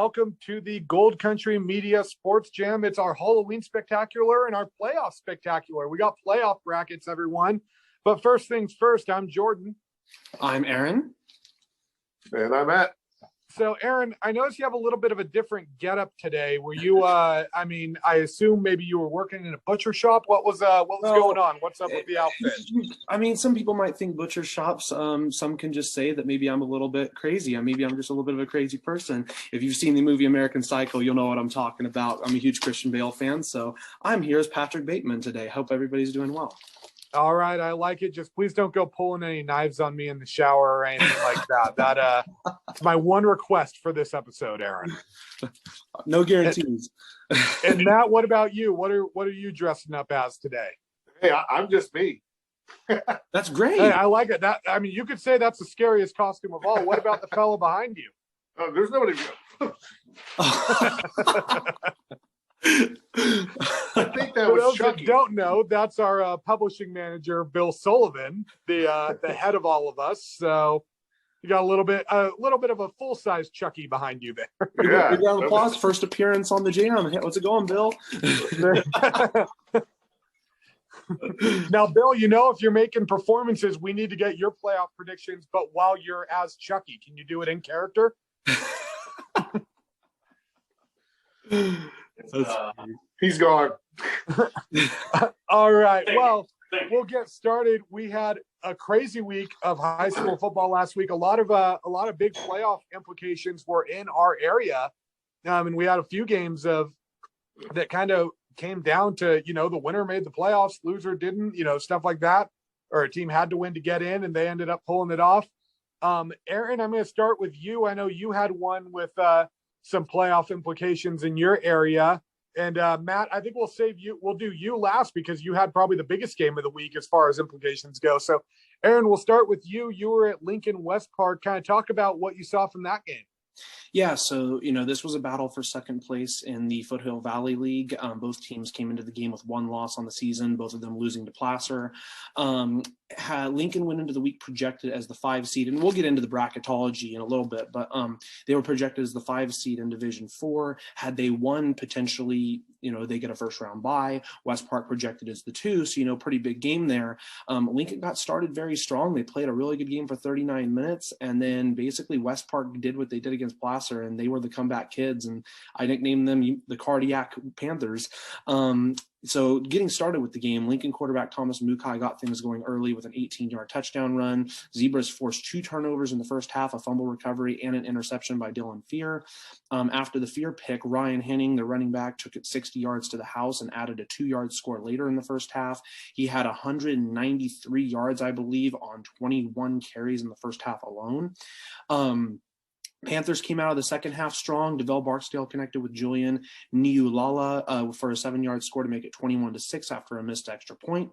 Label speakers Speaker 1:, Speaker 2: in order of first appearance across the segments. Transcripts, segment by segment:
Speaker 1: welcome to the Gold Country Media Sports Jam. It's our Halloween spectacular and our playoff spectacular. We got playoff brackets, everyone. But first things first, I'm Jordan.
Speaker 2: I'm Aaron.
Speaker 3: And I'm Matt.
Speaker 1: So, Aaron, I noticed you have a little bit of a different getup today. Were you, I assume maybe you were working in a butcher shop. What was going on? What's up with the outfit?
Speaker 2: I mean, some people might think butcher shops. Some can just say that maybe I'm a little bit crazy. Maybe I'm just a little bit of a crazy person. If you've seen the movie American Psycho, you'll know what I'm talking about. I'm a huge Christian Bale fan, so I'm here as Patrick Bateman today. Hope everybody's doing well.
Speaker 1: All right, I like it. Just please don't go pulling any knives on me in the shower or anything like that. That's my one request for this episode, Aaron.
Speaker 2: No guarantees.
Speaker 1: And Matt, what about you? What are you dressing up as today?
Speaker 3: Hey, I'm just me.
Speaker 2: That's great.
Speaker 1: Hey, I like it. You could say that's the scariest costume of all. What about the fellow behind you?
Speaker 3: There's nobody. I think that
Speaker 1: For
Speaker 3: was
Speaker 1: those
Speaker 3: Chucky.
Speaker 1: that don't know, that's our publishing manager, Bill Sullivan, the head of all of us. So you got a little bit of a full size Chucky behind you there.
Speaker 3: Yeah.
Speaker 2: Big round of applause. First appearance on the jam. How's it going, Bill?
Speaker 1: Now, Bill, if you're making performances, we need to get your playoff predictions, but while you're as Chucky, can you do it in character?
Speaker 3: He's gone.
Speaker 1: All right. Well, we'll get started. We had a crazy week of high school football last week. A lot of big playoff implications were in our area. And we had a few games that kind of came down to, the winner made the playoffs, loser didn't, stuff like that, or a team had to win to get in and they ended up pulling it off. Aaron, I'm going to start with you. I know you had one with some playoff implications in your area. And Matt, I think we'll do you last because you had probably the biggest game of the week as far as implications go. So Aaron, we'll start with you. You were at Lincoln West Park. Kind of talk about what you saw from that game.
Speaker 2: Yeah, so, this was a battle for second place in the Foothill Valley League. Both teams came into the game with one loss on the season, both of them losing to Placer. Lincoln went into the week projected as the 5 seed, and we'll get into the bracketology in a little bit, but they were projected as the 5 seed in Division 4. Had they won, potentially, they get a first round bye. West Park projected as the 2, so, pretty big game there. Lincoln got started very strong. They played a really good game for 39 minutes, and then basically West Park did what they did against Placer, and they were the comeback kids, and I nicknamed them the Cardiac Panthers. So getting started with the game, Lincoln quarterback Thomas Mukai got things going early with an 18-yard touchdown run. Zebras forced 2 turnovers in the first half, a fumble recovery, and an interception by Dylan Fear. After the Fear pick, Ryan Henning, the running back, took it 60 yards to the house and added a 2-yard score later in the first half. He had 193 yards, I believe, on 21 carries in the first half alone. Panthers came out of the second half strong. DeVell Barksdale connected with Julian Niulala for a 7-yard score to make it 21-6 after a missed extra point.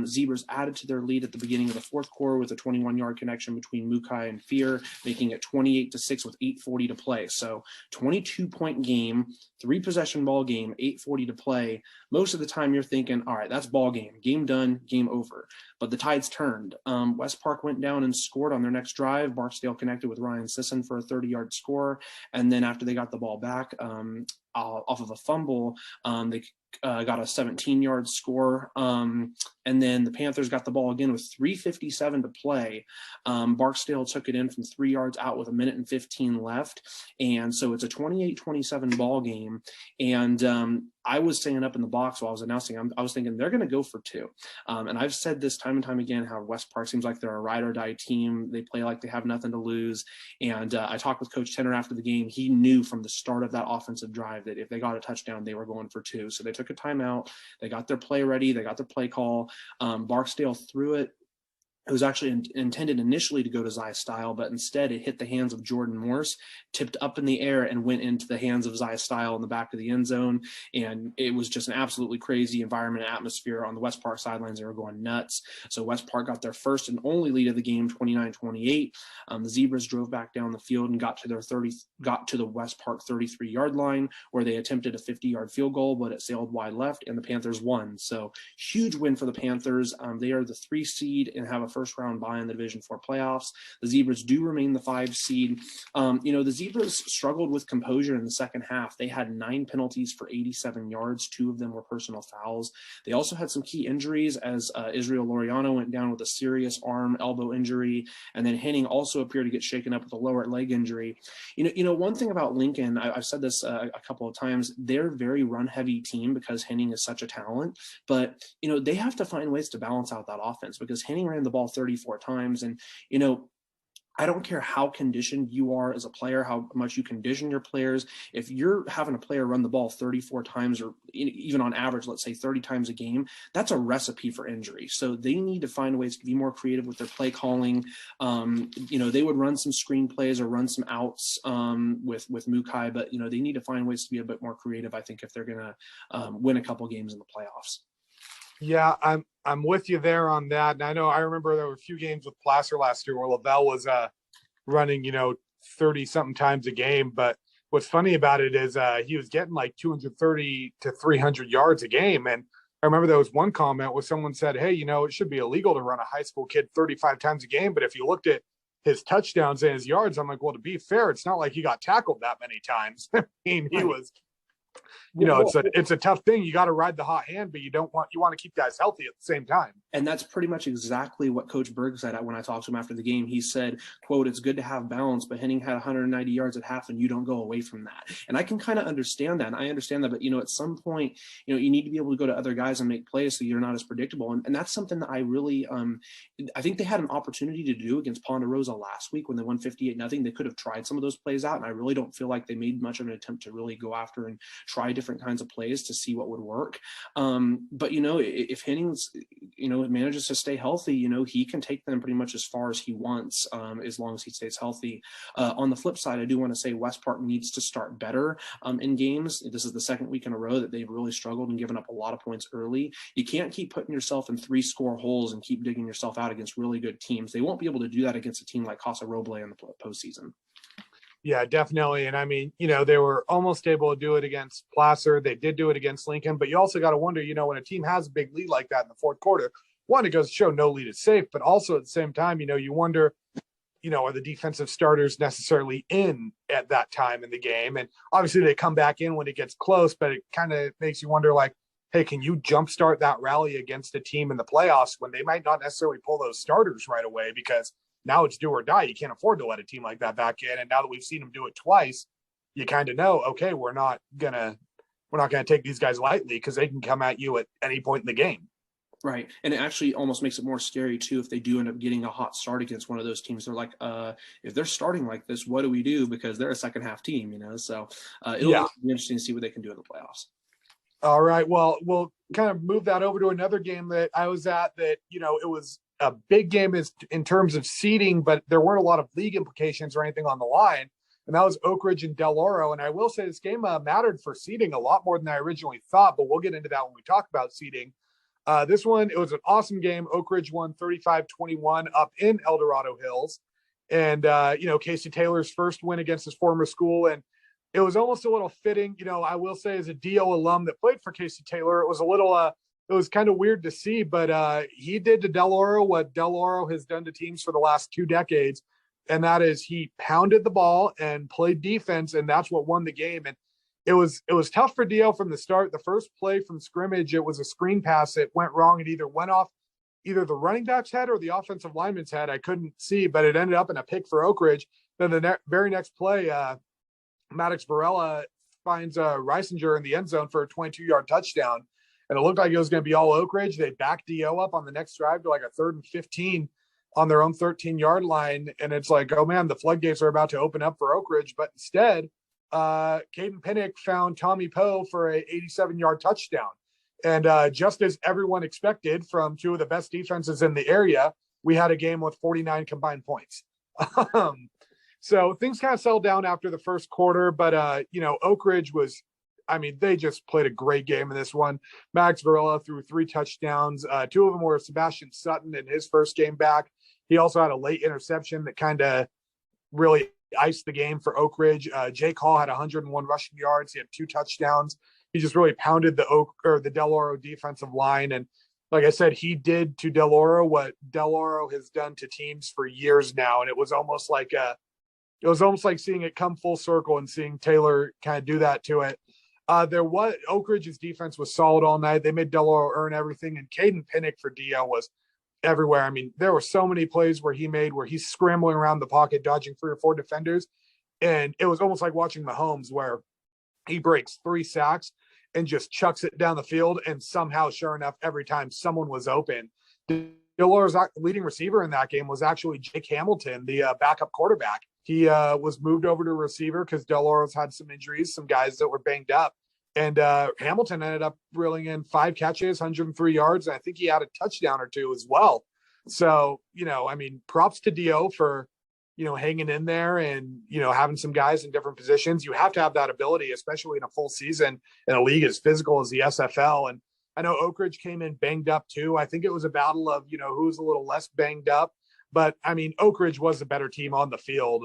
Speaker 2: Zebras added to their lead at the beginning of the fourth quarter with a 21-yard connection between Mukai and Fear, making it 28-6 with 8:40 to play. So 22-point game, 3-possession ball game, 8:40 to play. Most of the time you're thinking, all right, that's ball game done, game over. But the tides turned. West Park went down and scored on their next drive. Barksdale connected with Ryan Sisson for a 30-yard score. And then after they got the ball back off of a fumble, they got a 17-yard score. And then the Panthers got the ball again with 3:57 to play. Barksdale took it in from 3 yards out with 1:15 left. And so it's a 28-27 ball game. And I was saying up in the box while I was announcing, I was thinking they're going to go for 2. And I've said this time and time again, how West Park seems like they're a ride or die team. They play like they have nothing to lose. And I talked with Coach Tenner after the game. He knew from the start of that offensive drive that if they got a touchdown, they were going for 2. So they took a timeout. They got their play ready. They got their play call. Barksdale threw it. It was actually intended initially to go to Zai Style, but instead it hit the hands of Jordan Morse, tipped up in the air, and went into the hands of Zai Style in the back of the end zone. And it was just an absolutely crazy environment and atmosphere on the West Park sidelines. They were going nuts. So West Park got their first and only lead of the game, 29-28. The Zebras drove back down the field and got to the West Park 33-yard line, where they attempted a 50-yard field goal, but it sailed wide left, and the Panthers won. So huge win for the Panthers. They are the 3 seed and have a first round bye in the Division IV playoffs. The Zebras do remain the 5 seed. The Zebras struggled with composure in the second half. They had 9 penalties for 87 yards. 2 of them were personal fouls. They also had some key injuries as Israel Laureano went down with a serious elbow injury, and then Henning also appeared to get shaken up with a lower leg injury. One thing about Lincoln, I've said this a couple of times, they're a very run-heavy team because Henning is such a talent, but, they have to find ways to balance out that offense because Henning ran the ball 34 times, and, I don't care how conditioned you are as a player, how much you condition your players. If you're having a player run the ball 34 times or even on average, let's say 30 times a game, that's a recipe for injury. So they need to find ways to be more creative with their play calling. They would run some screen plays or run some outs with Mukai, but, they need to find ways to be a bit more creative, I think, if they're going to win a couple games in the playoffs.
Speaker 1: Yeah, I'm with you there on that. And I remember there were a few games with Placer last year where Lavelle was running, 30 something times a game. But what's funny about it is he was getting like 230 to 300 yards a game. And I remember there was one comment where someone said, hey, it should be illegal to run a high school kid 35 times a game. But if you looked at his touchdowns and his yards, I'm like, well, to be fair, it's not like he got tackled that many times. I mean, he was it's a tough thing. You got to ride the hot hand, but you want to keep guys healthy at the same time.
Speaker 2: And that's pretty much exactly what Coach Berg said when I talked to him after the game. He said, quote, it's good to have balance, but Henning had 190 yards at half and you don't go away from that. And I can kind of understand that. And I understand that, but at some point, you need to be able to go to other guys and make plays so you're not as predictable. And that's something that I really, I think they had an opportunity to do against Ponderosa last week when they won 58-0. They could have tried some of those plays out. And I really don't feel like they made much of an attempt to really go after and try different kinds of plays to see what would work. But, if Henning's, manages to stay healthy, he can take them pretty much as far as he wants, as long as he stays healthy. On the flip side, I do want to say West Park needs to start better in games. This is the second week in a row that they've really struggled and given up a lot of points early. You can't keep putting yourself in 3-score holes and keep digging yourself out against really good teams. They won't be able to do that against a team like Casa Roble in the postseason.
Speaker 1: Yeah, definitely. And I mean, they were almost able to do it against Placer. They did do it against Lincoln, but you also got to wonder, when a team has a big lead like that in the fourth quarter, one, it goes to show no lead is safe, but also at the same time, you wonder, are the defensive starters necessarily in at that time in the game? And obviously they come back in when it gets close, but it kind of makes you wonder, like, hey, can you jumpstart that rally against a team in the playoffs when they might not necessarily pull those starters right away? Because now it's do or die. You can't afford to let a team like that back in. And now that we've seen them do it twice, you kind of know, okay, we're not gonna take these guys lightly because they can come at you at any point in the game.
Speaker 2: Right. And it actually almost makes it more scary too if they do end up getting a hot start against one of those teams. They're like, if they're starting like this, what do we do? Because they're a second half team, So it'll be interesting to see what they can do in the playoffs.
Speaker 1: All right. Well, we'll kind of move that over to another game that I was at that, it was a big game in terms of seeding, but there weren't a lot of league implications or anything on the line. And that was Oak Ridge and Del Oro. And I will say this game mattered for seeding a lot more than I originally thought, but we'll get into that when we talk about seeding. This one, it was an awesome game. Oak Ridge won 35-21 up in El Dorado Hills. And, Casey Taylor's first win against his former school. And it was almost a little fitting, I will say, as a DO alum that played for Casey Taylor, it was a little, it was kind of weird to see, but he did to Del Oro what Del Oro has done to teams for the last 2 decades. And that is he pounded the ball and played defense, and that's what won the game. And it was tough for DL from the start. The first play from scrimmage, it was a screen pass that went wrong. It either went off either the running back's head or the offensive lineman's head. I couldn't see, but it ended up in a pick for Oak Ridge. Then the very next play, Maddox Varela finds Reisinger in the end zone for a 22-yard touchdown. And it looked like it was going to be all Oak Ridge. They backed DO up on the next drive to like a 3rd and 15 on their own 13-yard line. And it's like, oh, man, the floodgates are about to open up for Oak Ridge. But instead, Caden Pinnick found Tommy Poe for a 87-yard touchdown. And just as everyone expected from 2 of the best defenses in the area, we had a game with 49 combined points. So things kind of settled down after the first quarter. But, Oak Ridge was, they just played a great game in this one. Max Varela threw 3 touchdowns. 2 of them were Sebastian Sutton in his first game back. He also had a late interception that kind of really iced the game for Oak Ridge. Jake Hall had 101 rushing yards. He had 2 touchdowns. He just really pounded the Del Oro defensive line. And, like I said, he did to Del Oro what Del Oro has done to teams for years now. And it was almost like seeing it come full circle and seeing Taylor kind of do that to it. Oak Ridge's defense was solid all night. They made Del Oro earn everything. And Caden Pinnick for Dio was everywhere. I mean, there were so many plays where he's scrambling around the pocket, dodging 3 or 4 defenders. And it was almost like watching Mahomes, where he breaks 3 sacks and just chucks it down the field. And somehow, sure enough, every time someone was open, Del Oro's leading receiver in that game was actually Jake Hamilton, the backup quarterback. He was moved over to receiver because Del Oro's had some injuries, some guys that were banged up. And Hamilton ended up reeling in 5 catches, 103 yards. And I think he had a touchdown or 2 as well. So, I mean, props to Dio for, hanging in there and, having some guys in different positions. You have to have that ability, especially in a full season in a league as physical as the SFL. And I know Oak Ridge came in banged up too. I think it was a battle of, who's a little less banged up. But I mean, Oak Ridge was the better team on the field.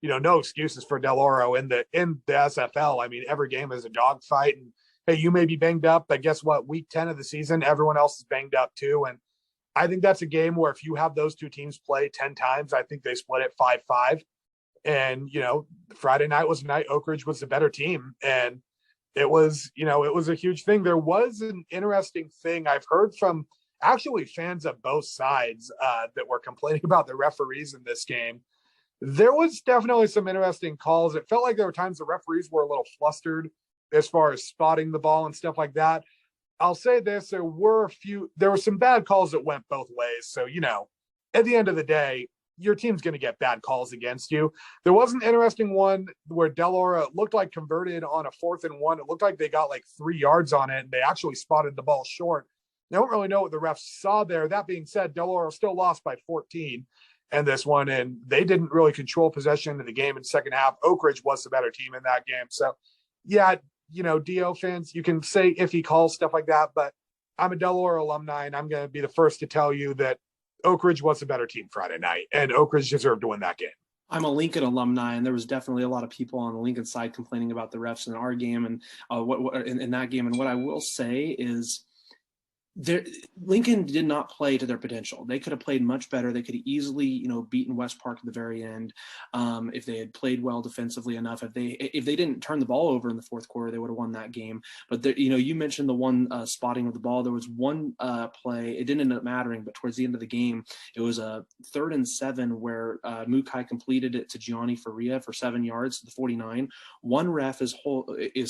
Speaker 1: No excuses for Del Oro in the SFL. I mean, every game is a dogfight. And hey, you may be banged up, but guess what? Week 10 of the season, everyone else is banged up too. And I think that's a game where if you have those 2 teams play 10 times, I think they split it 5-5. And, Friday night was a night Oak Ridge was the better team. And it was a huge thing. There was an interesting thing I've heard from actually fans of both sides that were complaining about the referees in this game. There was definitely some interesting calls. It felt like there were times the referees were a little flustered as far as spotting the ball and stuff like that. I'll say this, there were some bad calls that went both ways. So, at the end of the day, your team's going to get bad calls against you. There was an interesting one where Del Oro looked like converted on a 4th and 1. It looked like they got like 3 yards on it, and they actually spotted the ball short. I don't really know what the refs saw there. That being said, Del Oro still lost by 14 in this one, and they didn't really control possession of the game in the second half. Oak Ridge was the better team in that game. So, yeah, Dio fans, you can say iffy calls, stuff like that, but I'm a Del Oro alumni, and I'm going to be the first to tell you that Oak Ridge was the better team Friday night, and Oak Ridge deserved to win that game.
Speaker 2: I'm a Lincoln alumni, and there was definitely a lot of people on the Lincoln side complaining about the refs in our game and in that game. And what I will say is, Lincoln did not play to their potential. They could have played much better. They could have easily, beaten West Park at the very end if they had played well defensively enough. If they didn't turn the ball over in the 4th quarter, they would have won that game. But you mentioned the one spotting of the ball. There was one play. It didn't end up mattering, but towards the end of the game, it was a 3rd and 7 where Mukai completed it to Gianni Faria for 7 yards to the 49. One ref is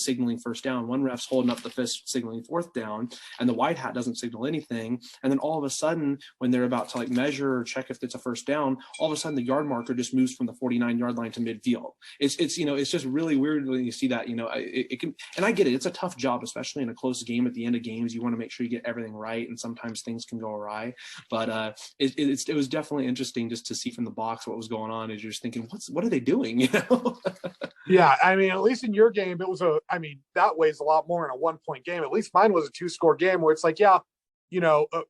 Speaker 2: signaling first down. One ref's holding up the fist signaling 4th down, and the white hat doesn't signal anything. And then all of a sudden, when they're about to measure or check if it's a first down, all of a sudden the yard marker just moves from the 49-yard line to midfield. It's just really weird when you see that. It can, and I get it. It's a tough job, especially in a close game. At the end of games, you want to make sure you get everything right, and sometimes things can go awry. But it was definitely interesting just to see from the box what was going on. As you're just thinking, what are they doing?
Speaker 1: Yeah, I mean, at least in your game, it was that weighs a lot more in a 1-point game. At least mine was a 2-score game where it's like, yeah,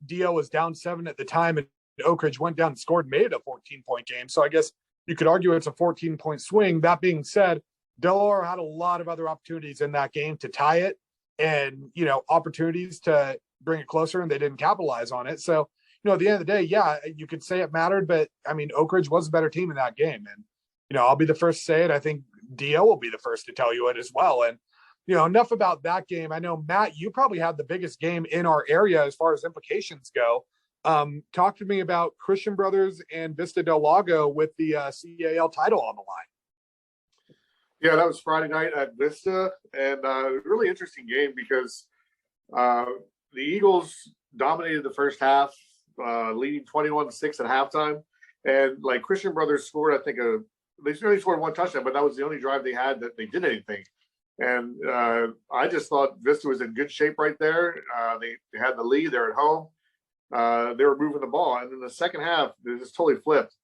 Speaker 1: Dio was down 7 at the time, and Oak Ridge went down and scored, made it a 14-point game. So I guess you could argue it's a 14-point swing. That being said, Del Oro had a lot of other opportunities in that game to tie it and, opportunities to bring it closer, and they didn't capitalize on it. So, at the end of the day, yeah, you could say it mattered, but I mean, Oak Ridge was a better team in that game. And, I'll be the first to say it. I think Dio will be the first to tell you it as well. And, enough about that game. I know, Matt, you probably had the biggest game in our area as far as implications go. Talk to me about Christian Brothers and Vista Del Lago with the CAL title on the line.
Speaker 3: Yeah, that was Friday night at Vista, and really interesting game because the Eagles dominated the first half, leading 21-6 at halftime. And Christian Brothers scored, I think, they only scored 1 touchdown, but that was the only drive they had that they did anything. And I just thought Vista was in good shape right there. They had the lead. They're at home. They were moving the ball. And in the second half, they just totally flipped.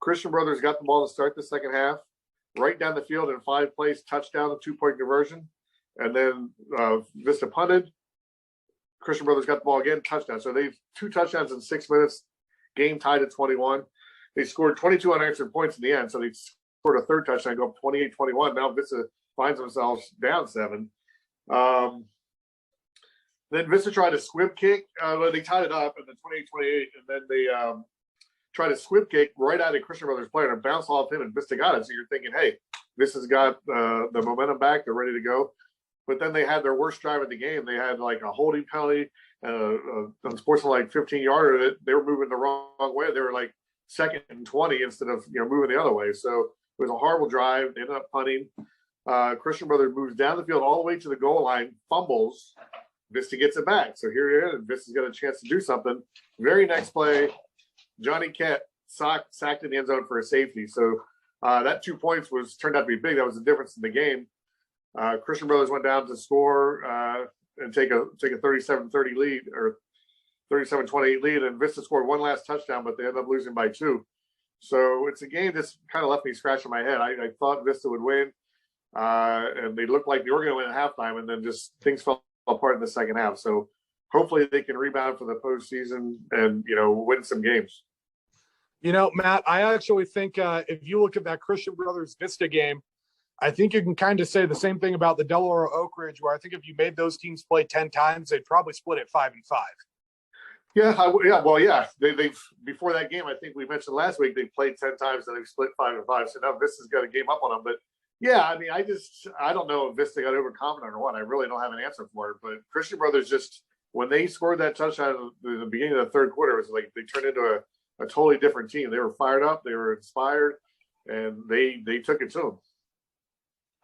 Speaker 3: Christian Brothers got the ball to start the second half, right down the field in 5 plays, touchdown, a 2-point conversion. And then Vista punted. Christian Brothers got the ball again, touchdown. So they've 2 touchdowns in 6 minutes, game tied at 21. They scored 22 unanswered points in the end. So they scored a 3rd touchdown, go up 28-21. Now Vista finds themselves down 7. Then Vista tried a squib kick. Well, they tied it up in the 28, and then they tried a squib kick right out of Christian Brothers' player and bounced off him, and Vista got it. So you're thinking, hey, Vista's got the momentum back. They're ready to go. But then they had their worst drive of the game. They had like a holding penalty, unsportsmanlike 15-yarder. They were moving the wrong way. They were like 2nd and 20 instead of moving the other way. So it was a horrible drive. They ended up punting. Christian Brothers moves down the field all the way to the goal line, fumbles. Vista gets it back. So here it is. Vista's got a chance to do something. Very next play, Johnny Kett sacked in the end zone for a safety. So that 2 points turned out to be big. That was the difference in the game. Christian Brothers went down to score and take a 37-30 lead or 37-28 lead, and Vista scored one last touchdown, but they ended up losing by 2. So it's a game that's kind of left me scratching my head. I thought Vista would win, and they looked like they were going to win at halftime, and then just things fell apart in the second half. So hopefully they can rebound for the postseason and win some games.
Speaker 1: Matt, I actually think if you look at that Christian Brothers Vista game, I think you can kind of say the same thing about the Delaware Oak Ridge, where I think if you made those teams play 10 times, they'd probably split it 5-5.
Speaker 3: Yeah. They've before that game, I think we mentioned last week, they played 10 times and they've split 5-5. So now Vista's got a game up on them. But yeah, I mean, I don't know if Vista got overconfident or what. I really don't have an answer for it. But Christian Brothers just, when they scored that touchdown in the beginning of the third quarter, it was like they turned into a totally different team. They were fired up, they were inspired, and they took it to them.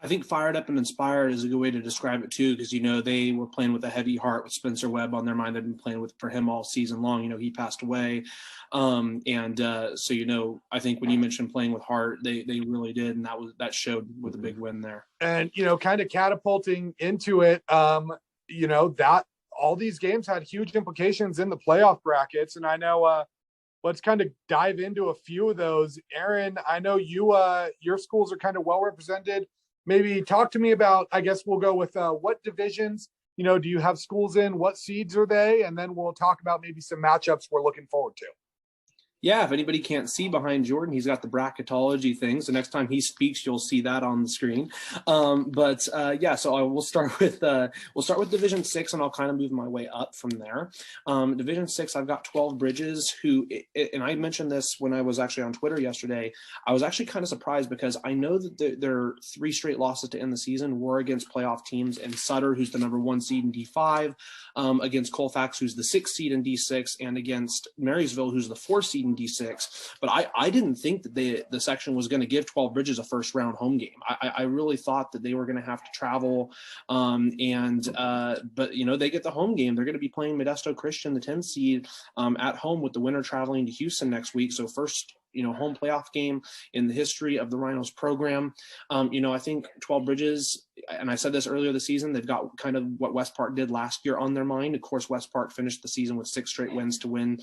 Speaker 2: I think fired up and inspired is a good way to describe it too, because they were playing with a heavy heart with Spencer Webb on their mind. They've been playing for him all season long. He passed away, so I think when you mentioned playing with heart, they really did, and that showed with a big win there. And
Speaker 1: kind of catapulting into it, that all these games had huge implications in the playoff brackets, and I know. Let's kind of dive into a few of those. Aaron, I know your schools are kind of well represented. Maybe talk to me about, I guess we'll go with what divisions, do you have schools in? What seeds are they? And then we'll talk about maybe some matchups we're looking forward to.
Speaker 2: Yeah, if anybody can't see behind Jordan, he's got the bracketology thing. So next time he speaks, you'll see that on the screen. So we'll start with Division 6, and I'll kind of move my way up from there. Division 6, I've got 12 Bridges, and I mentioned this when I was actually on Twitter yesterday. I was actually kind of surprised because I know that their 3 straight losses to end the season were against playoff teams, and Sutter, who's the number 1 seed in D5, against Colfax, who's the 6th seed in D6, and against Marysville, who's the 4th seed in D6. But I didn't think that the section was going to give 12 Bridges a first round home game. I really thought that they were going to have to travel, but they get the home game. They're going to be playing Modesto Christian, the 10 seed, at home, with the winner traveling to Houston next week. So first home playoff game in the history of the Rhinos program. I think 12 Bridges, and I said this earlier this season, they've got kind of what West Park did last year on their mind. Of course, West Park finished the season with 6 straight wins to win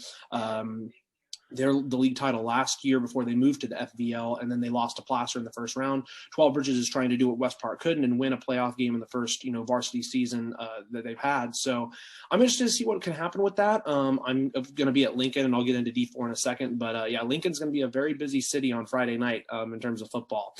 Speaker 2: the league title last year before they moved to the FVL, and then they lost to Placer in the first round. 12 Bridges is trying to do what West Park couldn't and win a playoff game in the first, varsity season that they've had. So I'm interested to see what can happen with that. I'm going to be at Lincoln, and I'll get into D4 in a second. But Lincoln's going to be a very busy city on Friday night in terms of football.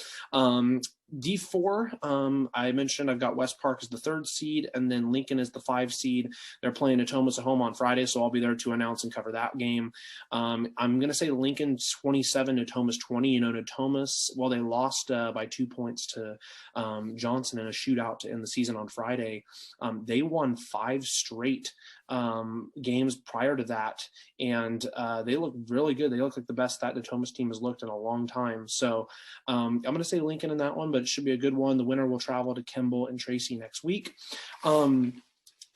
Speaker 2: D4, I mentioned I've got West Park as the 3rd seed, and then Lincoln is the 5 seed. They're playing Natomas at home on Friday, so I'll be there to announce and cover that game. I'm going to say Lincoln 27, Natomas 20. Natomas, while they lost by 2 points to Johnson in a shootout to end the season on Friday, they won 5 straight games prior to that, and they look really good. They look like the best that Natomas team has looked in a long time. So I'm going to say Lincoln in that one, but it should be a good one. The winner will travel to Kimball and Tracy next week.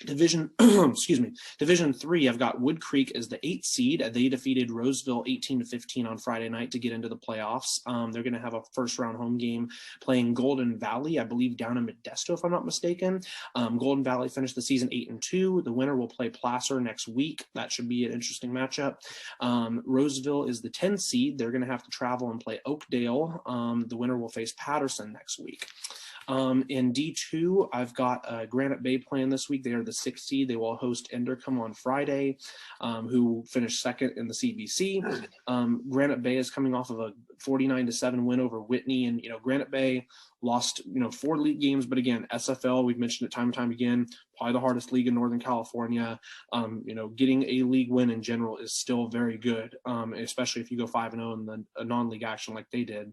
Speaker 2: Division 3, I've got Wood Creek as the 8th seed. They defeated Roseville 18-15 on Friday night to get into the playoffs. They're going to have a first round home game playing Golden Valley, I believe down in Modesto, if I'm not mistaken. Golden Valley finished the season 8-2. The winner will play Placer next week. That should be an interesting matchup. Roseville is the 10th seed. They're going to have to travel and play Oakdale. The winner will face Patterson next week. In D2, I've got Granite Bay playing this week. They are the 6th seed. They will host Endercom on Friday, who finished second in the CBC. Granite Bay is coming off of a 49-7 win over Whitney, and Granite Bay lost 4 league games, but again, SFL, we've mentioned it time and time again, probably the hardest league in Northern California. Getting a league win in general is still very good, especially if you go 5-0 in a non-league action like they did.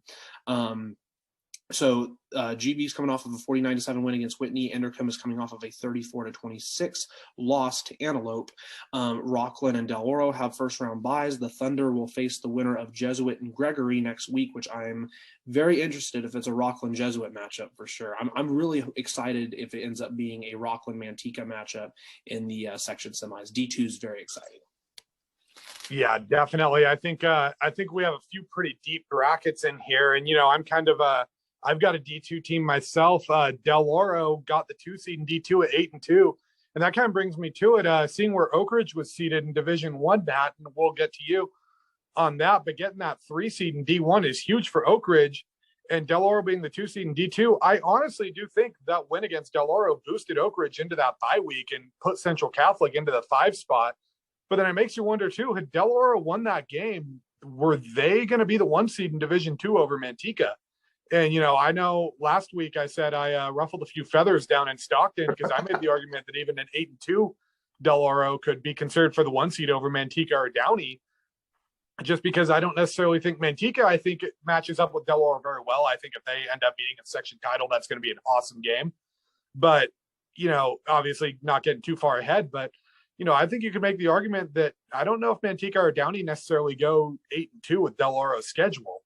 Speaker 2: So GB is coming off of a 49-7 win against Whitney. Endercom is coming off of a 34-26 loss to Antelope. Rockland and Del Oro have first-round byes. The Thunder will face the winner of Jesuit and Gregory next week, which I'm very interested if it's a Rockland-Jesuit matchup for sure. I'm really excited if it ends up being a Rockland-Manteca matchup in the section semis. D2 is very exciting.
Speaker 1: Yeah, definitely. I think we have a few pretty deep brackets in here, and I'm kind of I've got a D2 team myself. Del Oro got the 2 seed in D2 at 8-2. And that kind of brings me to it, seeing where Oak Ridge was seeded in Division 1, Matt, and we'll get to you on that. But getting that 3 seed in D1 is huge for Oak Ridge. And Del Oro being the 2 seed in D2, I honestly do think that win against Del Oro boosted Oak Ridge into that bye week and put Central Catholic into the 5 spot. But then it makes you wonder, too, had Del Oro won that game, were they going to be the 1 seed in Division 2 over Manteca? And, I know last week I said I ruffled a few feathers down in Stockton because I made the argument that even an 8-2 Del Oro could be considered for the 1 seed over Manteca or Downey, just because I don't necessarily think Manteca, I think it matches up with Del Oro very well. I think if they end up beating a section title, that's going to be an awesome game. But, obviously not getting too far ahead, but, I think you could make the argument that I don't know if Manteca or Downey necessarily go 8-2 with Del Oro's schedule.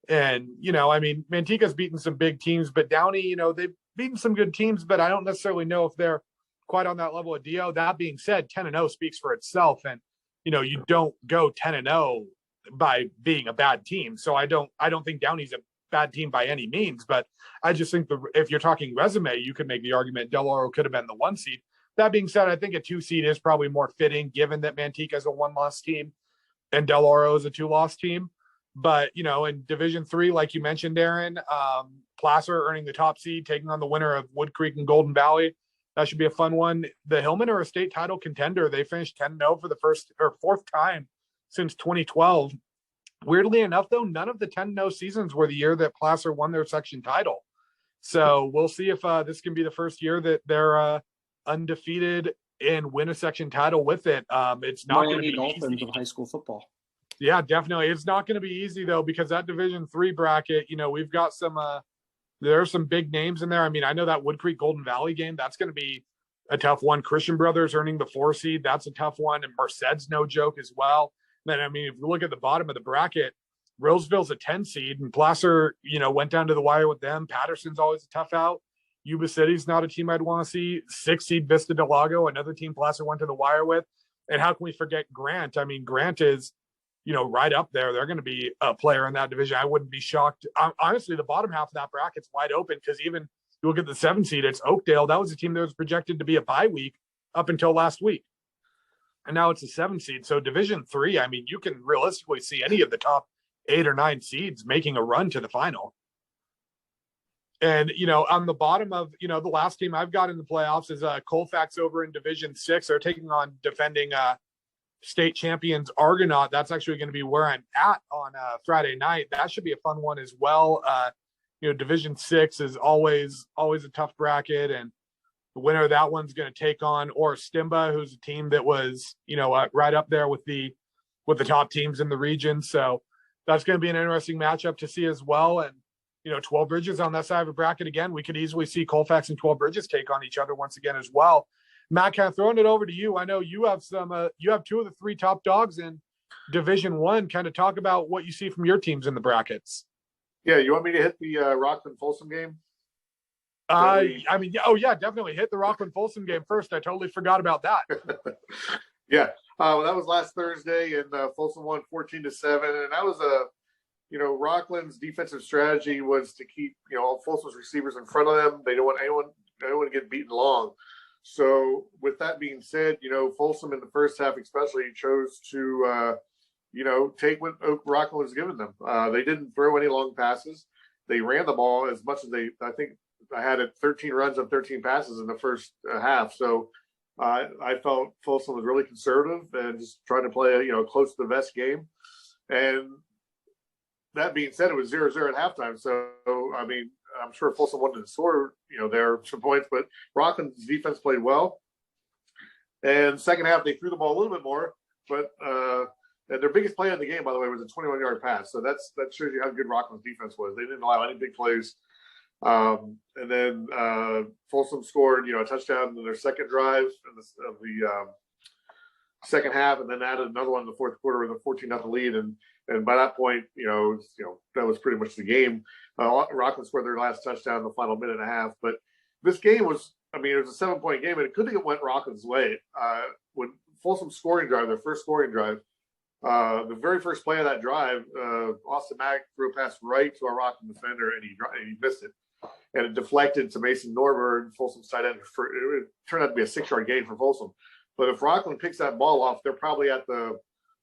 Speaker 1: And, Manteca's beaten some big teams, but Downey, they've beaten some good teams, but I don't necessarily know if they're quite on that level of Dio. That being said, 10-0 speaks for itself. And, you don't go 10-0 by being a bad team. So I don't think Downey's a bad team by any means, but I just think if you're talking resume, you could make the argument Del Oro could have been the 1 seed. That being said, I think a 2 seed is probably more fitting given that Manteca is a 1-loss team and Del Oro is a 2-loss team. But, in Division 3, like you mentioned, Aaron, Placer earning the top seed, taking on the winner of Wood Creek and Golden Valley. That should be a fun one. The Hillman are a state title contender. They finished 10-0 for the 4th time since 2012. Weirdly enough, though, none of the 10-0 seasons were the year that Placer won their section title. So we'll see if this can be the first year that they're undefeated and win a section title with it. It's not going to be
Speaker 2: Dolphins of high school football.
Speaker 1: Yeah, definitely. It's not going to be easy, though, because that Division 3 bracket, we've got there are some big names in there. I know that Wood Creek Golden Valley game, that's going to be a tough one. Christian Brothers earning the 4 seed, that's a tough one. And Merced's no joke as well. Then, if you look at the bottom of the bracket, Roseville's a 10 seed, and Placer, went down to the wire with them. Patterson's always a tough out. Yuba City's not a team I'd want to see. 6 seed Vista Del Lago, another team Placer went to the wire with. And how can we forget Grant? Grant is right up there. They're going to be a player in that division. I wouldn't be shocked. Honestly, the bottom half of that bracket's wide open because even you look at the 7 seed, it's Oakdale. That was a team that was projected to be a bye week up until last week. And now it's a 7 seed. So Division 3, you can realistically see any of the top 8 or 9 seeds making a run to the final. And, on the bottom of, the last team I've got in the playoffs is Colfax over in Division 6. They're taking on defending state champions Argonaut. That's actually going to be where I'm at on Friday night. That should be a fun one as well. Division 6 is always a tough bracket, and the winner of that one's going to take on Stimba, who's a team that was right up there with the top teams in the region. So that's going to be an interesting matchup to see as well. And 12 Bridges on that side of the bracket again. We could easily see Colfax and 12 Bridges take on each other once again as well. Matt, kind of throwing it over to you. I know you have you have 2 of the 3 top dogs in Division 1. Kind of talk about what you see from your teams in the brackets.
Speaker 3: Yeah, you want me to hit the Rockland Folsom game?
Speaker 1: Oh yeah, definitely hit the Rockland Folsom game first. I totally forgot about that.
Speaker 3: Yeah, that was last Thursday, and Folsom won 14-7, and that was Rockland's defensive strategy was to keep all Folsom's receivers in front of them. They don't want anyone to get beaten long. So with that being said, Folsom in the first half especially chose to, take what Rockland was giving them. They didn't throw any long passes. They ran the ball as much as I think I had it 13 runs on 13 passes in the first half. So I felt Folsom was really conservative and just trying to play a close to the vest game. And that being said, it was 0-0 at halftime. So I mean, I'm sure Folsom wanted to score there some points, but Rockland's defense played well. And second half, they threw the ball a little bit more, but and their biggest play of the game, by the way, was a 21-yard pass. So that shows you how good Rockland's defense was. They didn't allow any big plays. And then Folsom scored, a touchdown in their second drive of the second half, and then added another one in the fourth quarter with a 14-0 lead. And by that point, that was pretty much the game. Rockland scored their last touchdown in the final minute and a half. But this game was, it was a 7-point game, and it could have went Rockland's way. When Folsom's scoring drive, their first scoring drive, the very first play of that drive, Austin Mack threw a pass right to a Rockland defender, and he missed it. And it deflected to Mason Norberg, Folsom's tight end. It turned out to be a 6-yard gain for Folsom. But if Rockland picks that ball off, they're probably at the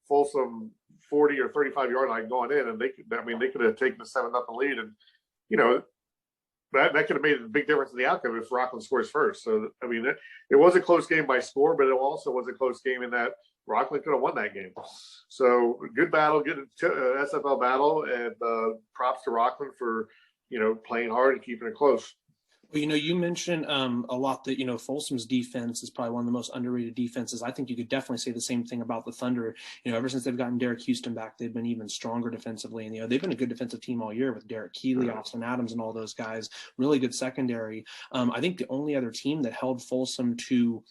Speaker 3: Folsom 40 or 35-yard line going in, and they could have taken a 7-0 lead, and that could have made a big difference in the outcome if Rockland scores first. So it was a close game by score, but it also was a close game in that Rockland could have won that game. So good battle, good SFL battle, and props to Rockland for playing hard and keeping it close.
Speaker 2: Well, you mentioned a lot that, Folsom's defense is probably one of the most underrated defenses. I think you could definitely say the same thing about the Thunder. Ever since they've gotten Derek Houston back, they've been even stronger defensively. And, they've been a good defensive team all year with Derek Keeley, Austin Adams, and all those guys. Really good secondary. I think the only other team that held Folsom to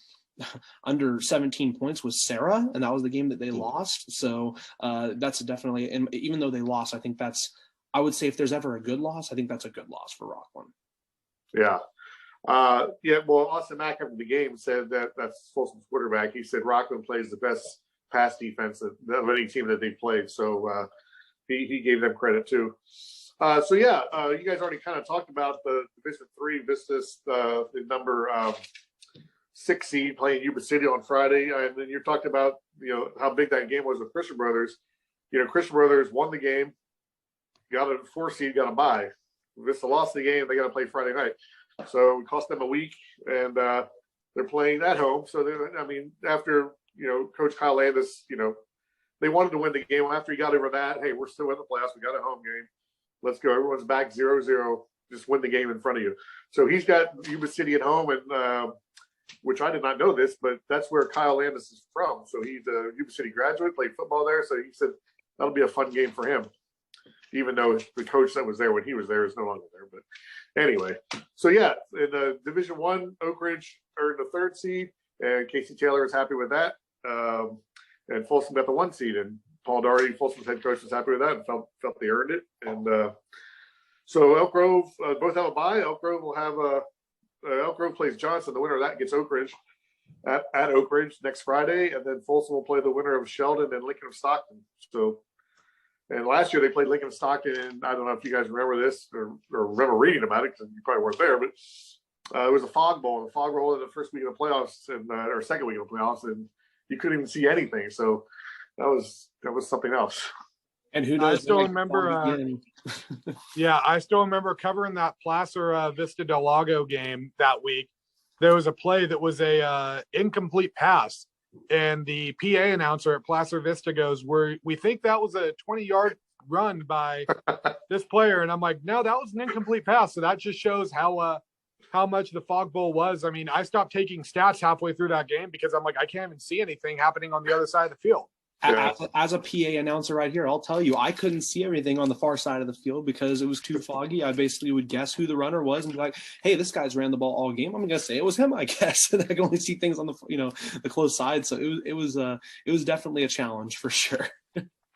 Speaker 2: under 17 points was Sarah, and that was the game that they lost. So that's definitely, and even though they lost, I would say if there's ever a good loss, I think that's a good loss for Rockland.
Speaker 3: Yeah. Well, Austin Mack after the game said that's Folsom's quarterback. He said Rockland plays the best pass defense of any team that they played. So he gave them credit too. You guys already kind of talked about the Division III Vistas, the number 6 seed playing Yuba City on Friday. And then you talked about, how big that game was with Christian Brothers. Christian Brothers won the game, got a 4 seed, got a bye. Vista lost the game. They got to play Friday night. So it cost them a week, and they're playing at home. So, after, Coach Kyle Landis, they wanted to win the game. After he got over that, hey, we're still in the playoffs. We got a home game. Let's go. Everyone's back 0-0. Just win the game in front of you. So he's got Yuba City at home, and which I did not know this, but that's where Kyle Landis is from. So he's a Yuba City graduate, played football there. So he said that'll be a fun game for him, even though the coach that was there when he was there is no longer there. But anyway, so in the Division I, Oak Ridge earned the 3rd seed, and Casey Taylor is happy with that. And Folsom got the 1 seed, and Paul Daugherty, Folsom's head coach, was happy with that and felt they earned it. And so Elk Grove both have a bye. Elk Grove will have Elk Grove plays Johnson. The winner of that gets Oak Ridge at Oak Ridge next Friday, and then Folsom will play the winner of Sheldon and Lincoln of Stockton. So. And last year they played Lincoln Stockton, and I don't know if you guys remember this or remember reading about it, because you probably weren't there, but it was a fog bowl. The fog bowl in the first week of the playoffs or second week of the playoffs, and you couldn't even see anything. So that was something else.
Speaker 2: And who knows?
Speaker 1: I still remember. I still remember covering that Placer Vista Del Lago game that week. There was a play that was a incomplete pass. And the PA announcer at Placer Vista goes, we think that was a 20-yard run by this player. And I'm like, no, that was an incomplete pass. So that just shows how much the fog bowl was. I stopped taking stats halfway through that game because I'm like, I can't even see anything happening on the other side of the field.
Speaker 2: As a PA announcer right here, I'll tell you, I couldn't see everything on the far side of the field because it was too foggy. I basically would guess who the runner was and be like, hey, this guy's ran the ball all game. I'm going to say it was him, I guess. And I can only see things on the, the close side. So it was definitely a challenge for sure.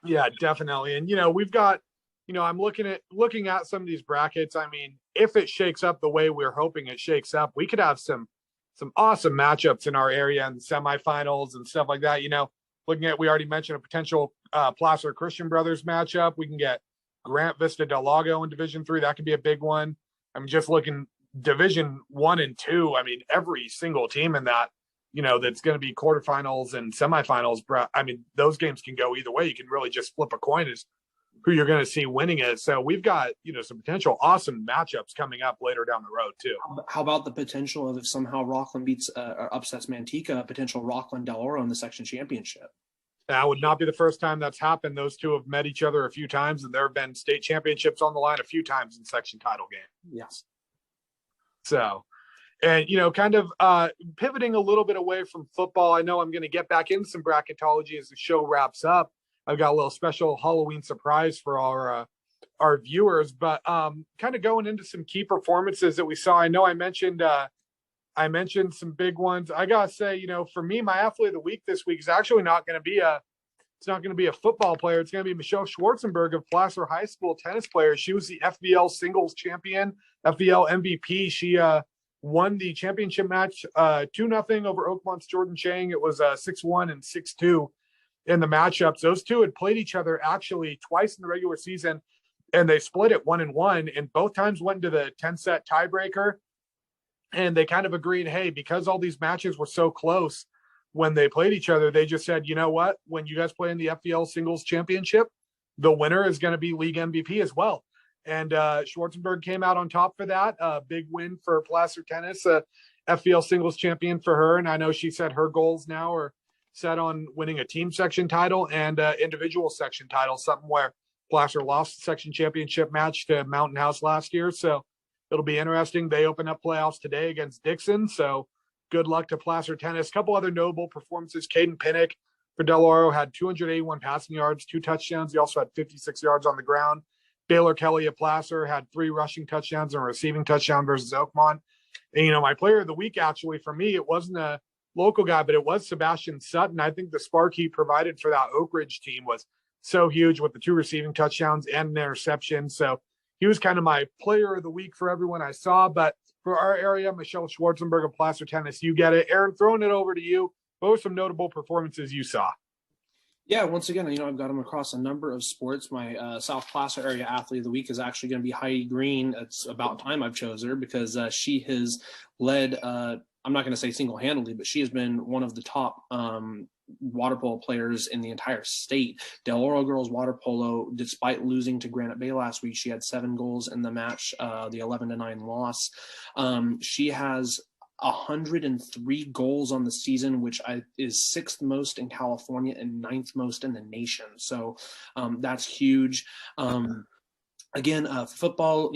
Speaker 1: Yeah, definitely. And, we've got, I'm looking at some of these brackets. If it shakes up the way we're hoping it shakes up, we could have some awesome matchups in our area and semifinals and stuff like that. Looking at, we already mentioned a potential Placer Christian Brothers matchup. We can get Grant Vista Del Lago in Division III. That could be a big one. Just looking Division I and II. Every single team in that, that's going to be quarterfinals and semifinals. Those games can go either way. You can really just flip a coin as who you're going to see winning it. So we've got, some potential awesome matchups coming up later down the road too.
Speaker 2: How about the potential of if somehow Rockland beats or upsets Manteca, potential Rockland Del Oro in the section championship?
Speaker 1: That would not be the first time that's happened. Those two have met each other a few times, and there have been state championships on the line a few times in section title game.
Speaker 2: Yes.
Speaker 1: So, and, kind of pivoting a little bit away from football, I know I'm going to get back into some bracketology as the show wraps up. I've got a little special Halloween surprise for our viewers, but kind of going into some key performances that we saw. I know I mentioned some big ones. I gotta say, for me, my athlete of the week this week is actually not going to be a football player. It's going to be Michelle Schwarzenberg of Placer High School, tennis player. She was the FVL singles champion, FVL MVP. She won the championship match 2-0 over Oakmont's Jordan Chang. It was 6-1 and 6-2 in the matchups. Those two had played each other actually twice in the regular season, and they split it 1-1, and both times went to the 10-set tiebreaker. And they kind of agreed, hey, because all these matches were so close when they played each other, they just said, you know what? When you guys play in the FVL singles championship, the winner is going to be league MVP as well. And Schwarzenberg came out on top for that. Big win for Placer Tennis, FVL singles champion for her. And I know she said her goals now are set on winning a team section title and individual section title, something where Placer lost the section championship match to Mountain House last year. So it'll be interesting. They open up playoffs today against Dixon. So good luck to Placer Tennis. A couple other notable performances. Caden Pinnock for Del Oro had 281 passing yards, 2 touchdowns. He also had 56 yards on the ground. Baylor Kelly of Placer had 3 rushing touchdowns and a receiving touchdown versus Oakmont. And, my player of the week, actually, for me, it wasn't a local guy, but it was Sebastian Sutton. I think the spark he provided for that Oak Ridge team was so huge with the 2 receiving touchdowns and an interception. So he was kind of my player of the week for everyone I saw. But for our area, Michelle Schwarzenberg of Placer Tennis, you get it. Aaron, throwing it over to you. What were some notable performances you saw?
Speaker 2: Yeah, once again, I've got them across a number of sports. My South Placer area athlete of the week is actually going to be Heidi Green. It's about time I've chose her because she has led, I'm not going to say single-handedly, but she has been one of the top water polo players in the entire state. Del Oro girls water polo, despite losing to Granite Bay last week, she had 7 goals in the match, the 11-9 loss. She has 103 goals on the season, which is 6th most in California and 9th most in the nation. So that's huge. Again, football,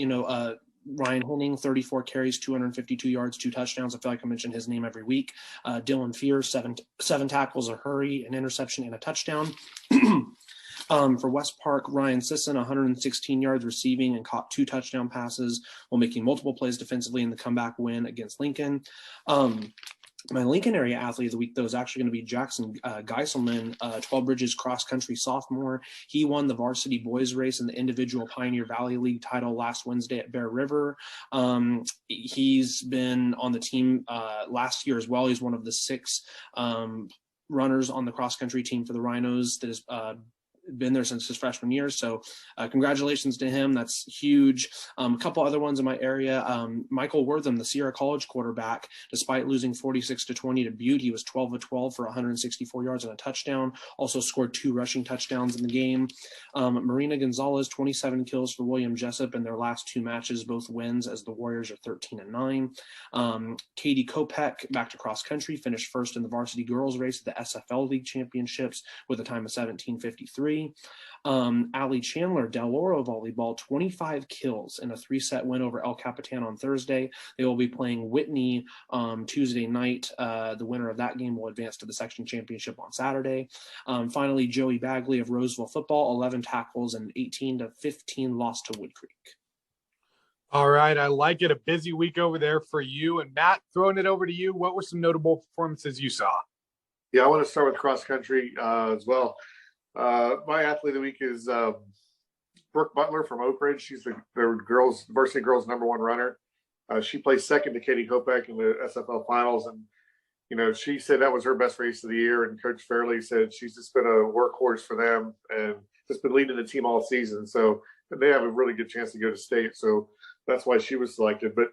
Speaker 2: Ryan Henning, 34 carries, 252 yards, 2 touchdowns. I feel like I mention his name every week. Dylan Fear, seven tackles, a hurry, an interception, and a touchdown. For West Park, Ryan Sisson, 116 yards receiving and caught 2 touchdown passes while making multiple plays defensively in the comeback win against Lincoln. My Lincoln area athlete of the week, though, is actually going to be Jackson Geiselman, 12 Bridges cross-country sophomore. He won the varsity boys race in the individual Pioneer Valley League title last Wednesday at Bear River. He's been on the team last year as well. He's one of the 6 runners on the cross-country team for the Rhinos that has been there since his freshman year. So congratulations to him. That's huge. A couple other ones in my area. Michael Wortham, the Sierra College quarterback, despite losing 46-20 to Butte, he was 12 of 12 for 164 yards and a touchdown. Also scored 2 rushing touchdowns in the game. Marina Gonzalez, 27 kills for William Jessup in their last 2 matches, both wins as the Warriors are 13-9. Katie Kopech, back to cross country, finished first in the varsity girls race at the SFL League Championships with a time of 17:53. Allie Chandler, Del Oro volleyball, 25 kills in a 3-set win over El Capitan on Thursday. They will be playing Whitney Tuesday night. The winner of that game will advance to the section championship on Saturday. Finally, Joey Bagley of Roseville football, 11 tackles and 18-15 loss to Wood Creek.
Speaker 1: All right. I like it. A busy week over there for you. And Matt, throwing it over to you. What were some notable performances you saw?
Speaker 3: Yeah, I want to start with cross country as well. My athlete of the week is Brooke Butler from Oak Ridge. She's the varsity girls #1 runner. She placed second to Katie Kopech in the SFL finals. And, she said that was her best race of the year. And Coach Fairley said she's just been a workhorse for them and just been leading the team all season. So they have a really good chance to go to state. So that's why she was selected. But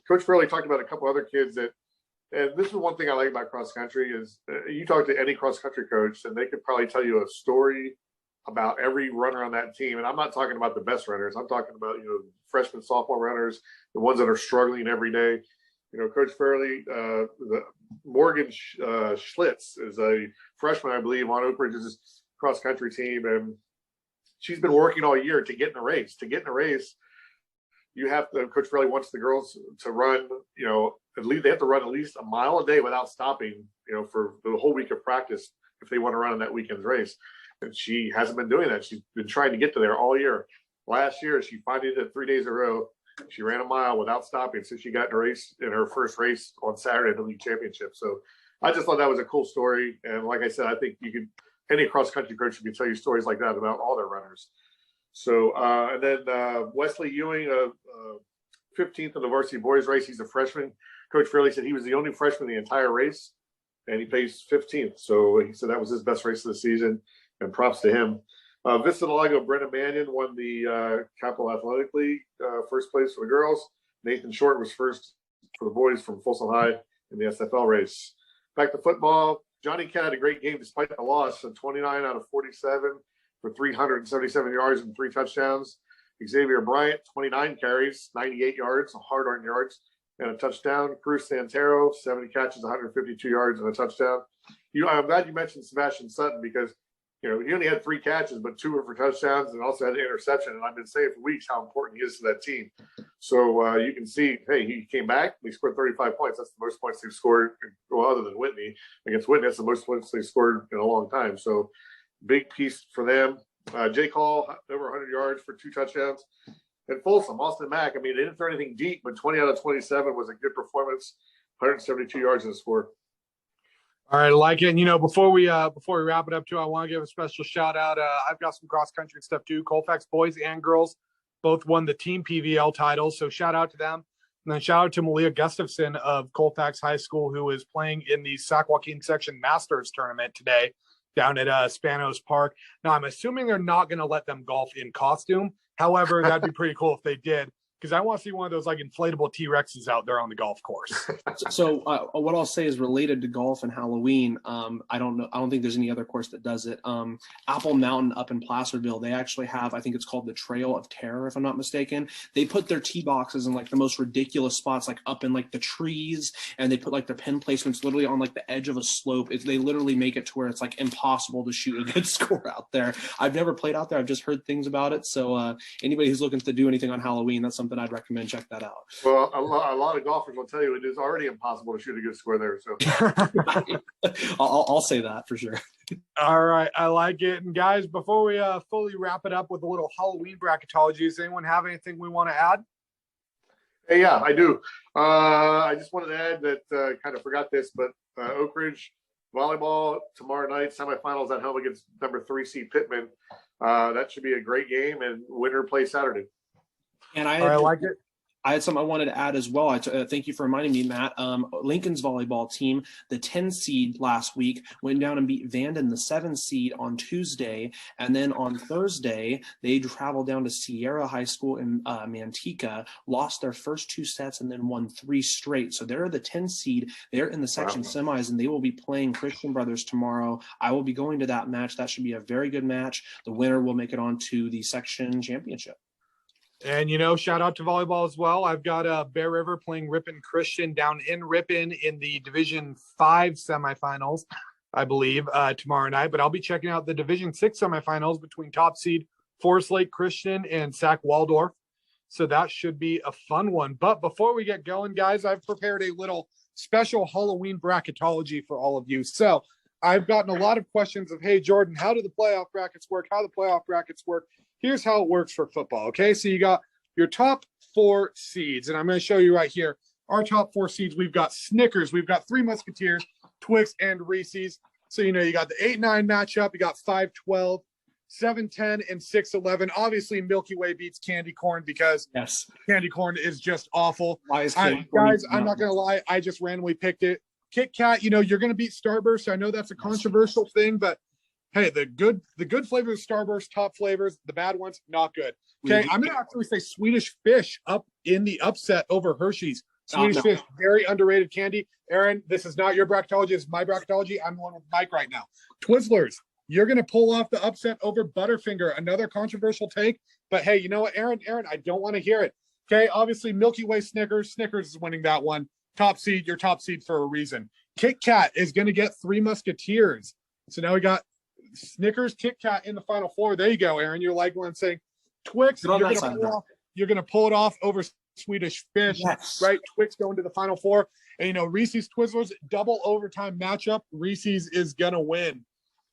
Speaker 3: Coach Fairley talked about a couple other kids and this is one thing I like about cross country is you talk to any cross country coach and they could probably tell you a story about every runner on that team. And I'm not talking about the best runners. I'm talking about, freshman, sophomore runners, the ones that are struggling every day. Coach Fairley, Morgan Schlitz is a freshman, I believe, on Oak Ridge's cross country team. And she's been working all year to get in a race. You have to, Coach Fairley wants the girls to run, at least they have to run at least a mile a day without stopping, for the whole week of practice if they want to run in that weekend's race. And she hasn't been doing that. She's been trying to get to there all year. Last year, she finally did it 3 days in a row. She ran a mile without stopping since she got in her first race on Saturday in the league championship. So I just thought that was a cool story. And like I said, I think any cross country coach can tell you stories like that about all their runners. So, and then Wesley Ewing, 15th in the varsity boys race. He's a freshman. Coach Fairley said he was the only freshman in the entire race, and he placed 15th. So he said that was his best race of the season, and props to him. Vista Del Lago, Brenna Mannion won the Capital Athletic League, first place for the girls. Nathan Short was first for the boys from Folsom High in the SFL race. Back to football, Johnny Cat had a great game despite the loss, so 29 out of 47 for 377 yards and 3 touchdowns. Xavier Bryant, 29 carries, 98 yards, hard-earned yards, and a touchdown. Cruz Santero, 70 catches, 152 yards, and a touchdown. I'm glad you mentioned Sebastian Sutton because, he only had 3 catches, but 2 were for touchdowns and also had an interception. And I've been saying for weeks how important he is to that team. So you can see, hey, he came back. He scored 35 points. That's the most points they've scored, well, other than Whitney. Against Whitney, that's the most points they've scored in a long time. So big piece for them. Jake Hall, over 100 yards for 2 touchdowns. And Folsom, Austin Mack, they didn't throw anything deep, but 20 out of 27 was a good performance, 172 yards in the score.
Speaker 1: All right, I like it. And, before we wrap it up too, I want to give a special shout out. I've got some cross country stuff too. Colfax boys and girls both won the team PVL titles. So shout out to them. And then shout out to Malia Gustafson of Colfax High School, who is playing in the Sac Joaquin Section Masters tournament today down at Spanos Park. Now, I'm assuming they're not going to let them golf in costume. However, that'd be pretty cool if they did, because I want to see one of those inflatable T-Rexes out there on the golf course.
Speaker 2: So what I'll say is related to golf and Halloween. I don't think there's any other course that does it. Apple Mountain up in Placerville, they actually have, I think it's called the Trail of Terror, if I'm not mistaken. They put their tee boxes in the most ridiculous spots, up in the trees, and they put their pin placements literally on the edge of a slope. They literally make it to where it's impossible to shoot a good score out there. I've never played out there. I've just heard things about it. So anybody who's looking to do anything on Halloween, that's something I'd recommend. Check that out.
Speaker 3: Well, a lot of golfers will tell you it is already impossible to shoot a good score there. So
Speaker 2: I'll say that for sure.
Speaker 1: All right, I like it. And guys, before we fully wrap it up with a little Halloween bracketology, does anyone have anything we want to add?
Speaker 3: Hey, yeah, I do. I just wanted to add that kind of forgot this, but Oak Ridge volleyball tomorrow night, semifinals at home against number 3 seed Pittman. That should be a great game, and winner play Saturday.
Speaker 2: And
Speaker 1: I like it.
Speaker 2: I had something I wanted to add as well. Thank you for reminding me, Matt. Lincoln's volleyball team, the 10 seed last week, went down and beat Vanden, the 7 seed, on Tuesday. And then on Thursday, they traveled down to Sierra High School in Manteca, lost their first 2 sets, and then won 3 straight. So they're the 10 seed. They're in the section semis, and they will be playing Christian Brothers tomorrow. I will be going to that match. That should be a very good match. The winner will make it on to the section championship.
Speaker 1: And, shout out to volleyball as well. I've got Bear River playing Ripon Christian down in Ripon in the Division 5 semifinals, I believe, tomorrow night. But I'll be checking out the Division 6 semifinals between top seed Forest Lake Christian and Sac Waldorf. So that should be a fun one. But before we get going, guys, I've prepared a little special Halloween bracketology for all of you. So I've gotten a lot of questions of, hey, Jordan, how do the playoff brackets work? How do the playoff brackets work? Here's how it works for football, okay? So you got your top 4 seeds, and I'm going to show you right here. Our top 4 seeds, we've got Snickers, we've got 3 Musketeers, Twix, and Reese's. So, you got the 8-9 matchup, you got 5-12, 7-10, and 6-11. Obviously, Milky Way beats Candy Corn because Candy Corn is just awful.
Speaker 2: Guys,
Speaker 1: I'm not going to lie. I just randomly picked it. Kit Kat, you're going to beat Starburst. I know that's a controversial thing, but hey, the good flavors, Starburst, top flavors, the bad ones, not good. Okay, I'm going to actually say Swedish Fish up in the upset over Hershey's. Swedish Fish, very underrated candy. Aaron, this is not your bracketology. It's my bracketology. I'm the one with Mike right now. Twizzlers, you're going to pull off the upset over Butterfinger. Another controversial take, but hey, you know what, Aaron, I don't want to hear it. Okay, obviously Milky Way Snickers is winning that one. Top seed, your top seed for a reason. Kit Kat is going to get Three Musketeers. So now we got Snickers, Kit Kat in the Final Four. There you go, Aaron. You're like one saying Twix. You're going to pull it off over Swedish Fish,
Speaker 2: yes.
Speaker 1: Right? Twix going to the Final Four. And, Reese's Twizzlers, double overtime matchup. Reese's is going to win.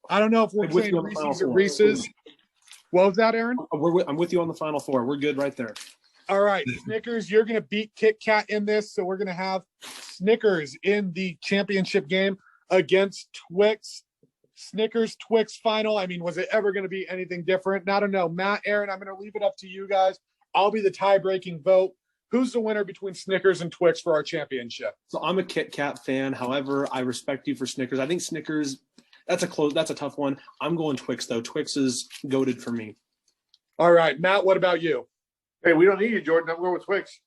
Speaker 1: I don't know if we're saying Reese's or Reese's. What was that, Aaron?
Speaker 2: I'm with you on the Final Four. We're good right there.
Speaker 1: All right, Snickers, you're going to beat Kit Kat in this. So we're going to have Snickers in the championship game against Twix. Snickers, Twix final. I mean, was it ever going to be anything different? I don't know. Matt, Aaron, I'm going to leave it up to you guys. I'll be the tie-breaking vote. Who's the winner between Snickers and Twix for our championship?
Speaker 2: So I'm a Kit Kat fan. However, I respect you for Snickers. I think Snickers, that's a tough one. I'm going Twix, though. Twix is goated for me.
Speaker 1: All right, Matt, what about you?
Speaker 3: Hey, we don't need you, Jordan. I'm going with Twix.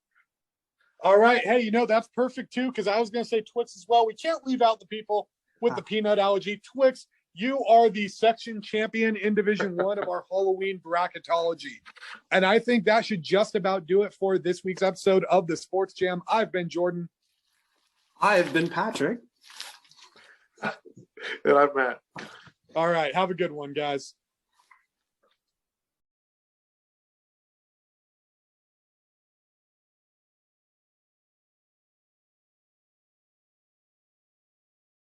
Speaker 1: All right. Hey, that's perfect, too, because I was going to say Twix as well. We can't leave out the people with the peanut allergy. Twix, you are the section champion in Division 1 of our Halloween bracketology. And I think that should just about do it for this week's episode of the Sports Jam. I've been Jordan.
Speaker 2: I've been Patrick.
Speaker 3: And I'm Matt.
Speaker 1: All right. Have a good one, guys.